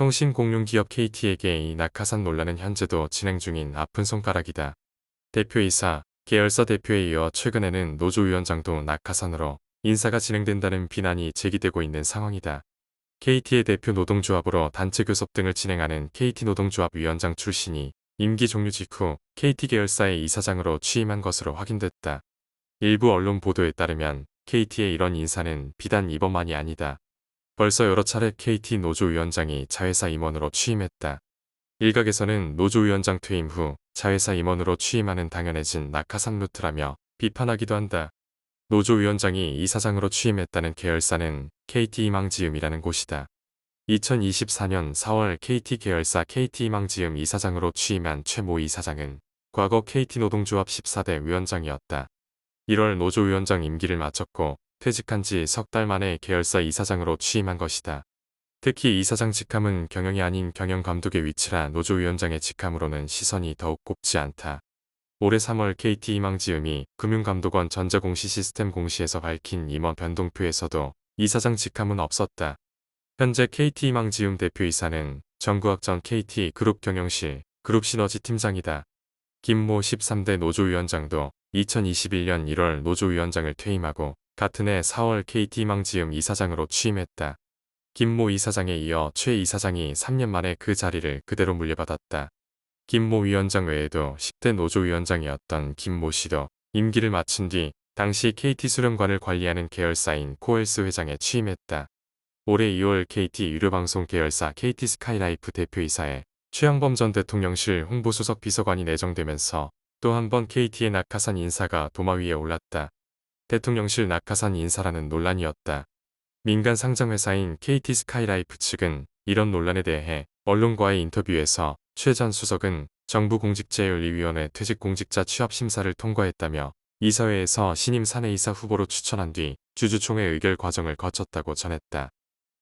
통신공룡기업 KT에게 이 낙하산 논란은 현재도 진행 중인 아픈 손가락이다. 대표이사, 계열사 대표에 이어 최근에는 노조위원장도 낙하산으로 인사가 진행된다는 비난이 제기되고 있는 상황이다. KT의 대표 노동조합으로 단체 교섭 등을 진행하는 KT노동조합 위원장 출신이 임기 종료 직후 KT 계열사의 이사장으로 취임한 것으로 확인됐다. 일부 언론 보도에 따르면 KT의 이런 인사는 비단 이번만이 아니다. 벌써 여러 차례 KT 노조위원장이 자회사 임원으로 취임했다. 일각에서는 노조위원장 퇴임 후 자회사 임원으로 취임하는 당연해진 낙하산 루트라며 비판하기도 한다. 노조위원장이 이사장으로 취임했다는 계열사는 KT희망지음이라는 곳이다. 2024년 4월 KT 계열사 KT희망지음 이사장으로 취임한 최 모 이사장은 과거 KT노동조합 14대 위원장이었다. 1월 노조위원장 임기를 마쳤고 퇴직한 지 석 달 만에 계열사 이사장으로 취임한 것이다. 특히 이사장 직함은 경영이 아닌 경영감독의 위치라 노조위원장의 직함으로는 시선이 더욱 곱지 않다. 올해 3월 KT희망지음이 금융감독원 전자공시 시스템 공시에서 밝힌 임원 변동표에서도 이사장 직함은 없었다. 현재 KT희망지음 대표이사는 정구학 전 KT그룹 경영실 그룹시너지 팀장이다. 김모 13대 노조위원장도 2021년 1월 노조위원장을 퇴임하고 같은 해 4월 KT희망지음 이사장으로 취임했다. 김모 이사장에 이어 최 이사장이 3년 만에 그 자리를 그대로 물려받았다. 김모 위원장 외에도 10대 노조위원장이었던 김모 씨도 임기를 마친 뒤 당시 KT수령관을 관리하는 계열사인 코헬스 회장에 취임했다. 올해 2월 KT 유료방송 계열사 KT스카이라이프 대표이사에 최양범 전 대통령실 홍보수석 비서관이 내정되면서 또 한 번 KT의 낙하산 인사가 도마 위에 올랐다. 대통령실 낙하산 인사라는 논란이었다. 민간 상장회사인 KT스카이라이프 측은 이런 논란에 대해 언론과의 인터뷰에서 최 전 수석은 정부공직자윤리위원회 퇴직공직자 취업심사를 통과했다며 이사회에서 신임 사내이사 후보로 추천한 뒤 주주총회 의결 과정을 거쳤다고 전했다.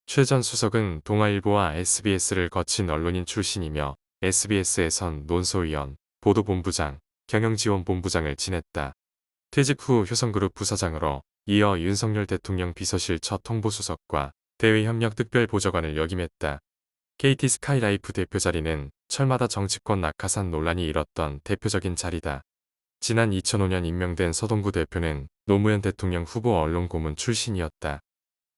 최 전 수석은 동아일보와 SBS를 거친 언론인 출신이며 SBS에선 논소위원, 보도본부장, 경영지원본부장을 지냈다. 퇴직 후 효성그룹 부사장으로 이어 윤석열 대통령 비서실 첫 홍보수석과 대외협력특별보좌관을 역임했다. KT스카이라이프 대표 자리는 철마다 정치권 낙하산 논란이 일었던 대표적인 자리다. 지난 2005년 임명된 서동구 대표는 노무현 대통령 후보 언론고문 출신이었다.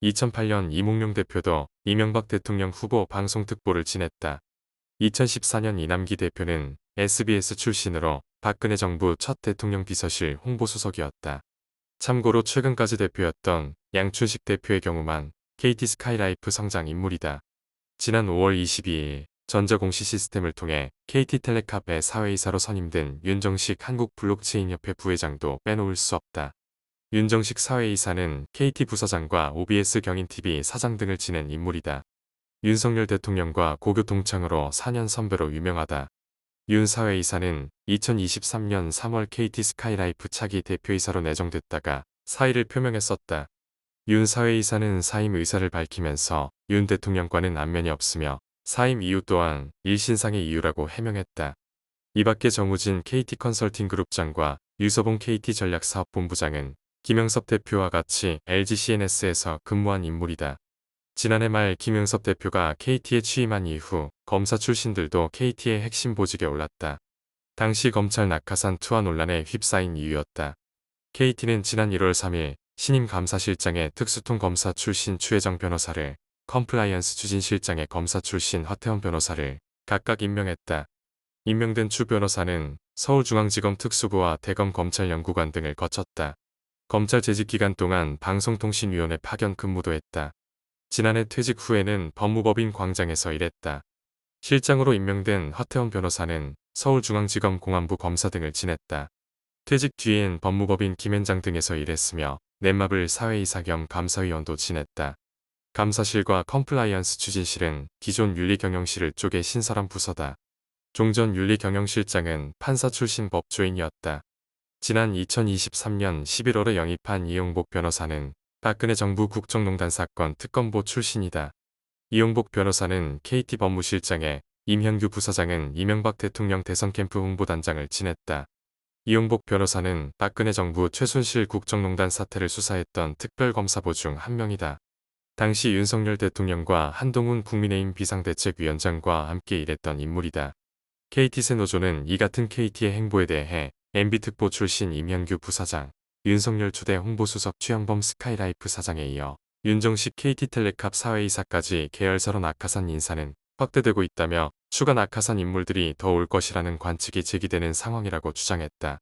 2008년 이몽룡 대표도 이명박 대통령 후보 방송특보를 지냈다. 2014년 이남기 대표는 SBS 출신으로 박근혜 정부 첫 대통령 비서실 홍보수석이었다. 참고로 최근까지 대표였던 양춘식 대표의 경우만 KT스카이라이프 성장 인물이다. 지난 5월 22일 전자공시 시스템을 통해 KT텔레캅의 사회이사로 선임된 윤정식 한국블록체인협회 부회장도 빼놓을 수 없다. 윤정식 사회이사는 KT 부사장과 OBS 경인TV 사장 등을 지낸 인물이다. 윤석열 대통령과 고교 동창으로 4년 선배로 유명하다. 윤 사회이사는 2023년 3월 KT스카이라이프 차기 대표이사로 내정됐다가 사의를 표명했었다. 윤 사회이사는 사임 의사를 밝히면서 윤 대통령과는 안면이 없으며 사임 이유 또한 일신상의 이유라고 해명했다. 이 밖에 정우진 KT컨설팅그룹장과 유서봉 KT전략사업본부장은 김영섭 대표와 같이 LGCNS에서 근무한 인물이다. 지난해 말 김영섭 대표가 KT에 취임한 이후 검사 출신들도 KT의 핵심 보직에 올랐다. 당시 검찰 낙하산 투하 논란에 휩싸인 이유였다. KT는 지난 1월 3일 신임 감사실장의 특수통 검사 출신 추혜정 변호사를, 컴플라이언스 추진실장의 검사 출신 허태원 변호사를 각각 임명했다. 임명된 추 변호사는 서울중앙지검 특수부와 대검검찰연구관 등을 거쳤다. 검찰 재직 기간 동안 방송통신위원회 파견 근무도 했다. 지난해 퇴직 후에는 법무법인 광장에서 일했다. 실장으로 임명된 허태원 변호사는 서울중앙지검 공안부 검사 등을 지냈다. 퇴직 뒤엔 법무법인 김현장 등에서 일했으며 넷마블 사회이사 겸 감사위원도 지냈다. 감사실과 컴플라이언스 추진실은 기존 윤리경영실을 쪼개 신설한 부서다. 종전 윤리경영실장은 판사 출신 법조인이었다. 지난 2023년 11월에 영입한 이용복 변호사는 박근혜 정부 국정농단 사건 특검보 출신이다. 이용복 변호사는 KT 법무실장에, 임현규 부사장은 이명박 대통령 대선 캠프 홍보단장을 지냈다. 이용복 변호사는 박근혜 정부 최순실 국정농단 사태를 수사했던 특별검사보 중 한 명이다. 당시 윤석열 대통령과 한동훈 국민의힘 비상대책위원장과 함께 일했던 인물이다. KT 새노조는 이 같은 KT의 행보에 대해 MB특보 출신 임현규 부사장, 윤석열 초대 홍보수석 최영범 스카이라이프 사장에 이어 윤정식 KT텔레캅 사회이사까지 계열사로 낙하산 인사는 확대되고 있다며 추가 낙하산 인물들이 더 올 것이라는 관측이 제기되는 상황이라고 주장했다.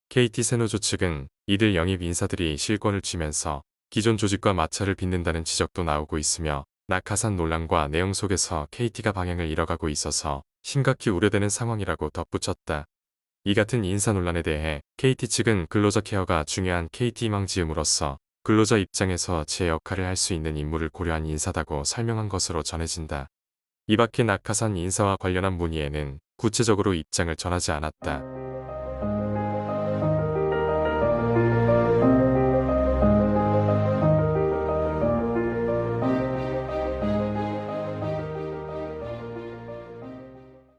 KT 새노조 측은 이들 영입 인사들이 실권을 쥐면서 기존 조직과 마찰을 빚는다는 지적도 나오고 있으며 낙하산 논란과 내용 속에서 KT가 방향을 잃어가고 있어서 심각히 우려되는 상황이라고 덧붙였다. 이 같은 인사 논란에 대해 KT 측은 근로자 케어가 중요한 KT망지음으로써 근로자 입장에서 제 역할을 할 수 있는 인물을 고려한 인사다고 설명한 것으로 전해진다. 이밖에 낙하산 인사와 관련한 문의에는 구체적으로 입장을 전하지 않았다.